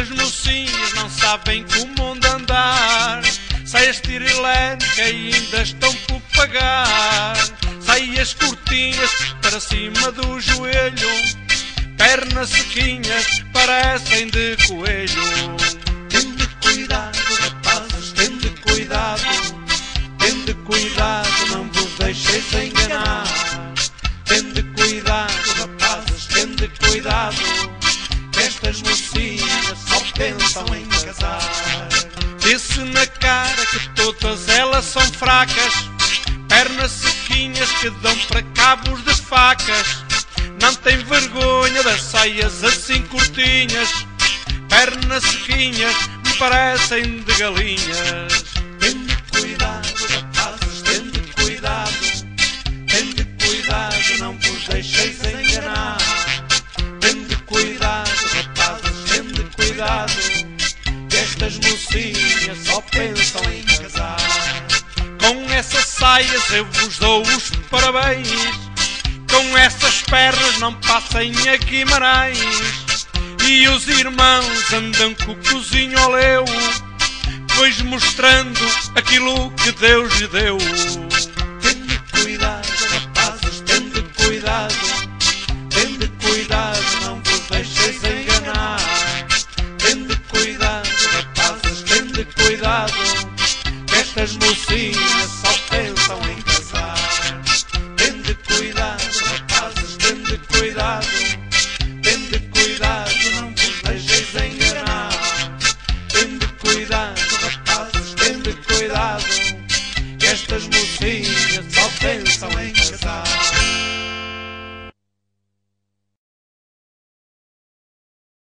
Estas mocinhas não sabem como onde andar. Saias tirilene que ainda estão por pagar. Saias curtinhas para cima do joelho, pernas sequinhas parecem de coelho. Tende cuidado, rapazes, tende cuidado. Tende cuidado, não vos deixeis enganar. Tende cuidado, rapazes, tende cuidado. Estas mocinhas só pensam em casar. Vê-se na cara que todas elas são fracas, pernas sequinhas que dão para cabos de facas. Não tem vergonha das saias assim curtinhas, pernas sequinhas me parecem de galinhas. Tende cuidado, rapazes, tende cuidado. Tende cuidado, não vos deixeis enganar. Tende cuidado, rapazes, tende cuidado. Estas mocinhas só pensam em casar. Com essas saias eu vos dou os parabéns. Com essas pernas não passem a Guimarães. E os irmãos andam com o cozinho ao leu, pois mostrando aquilo que Deus lhe deu.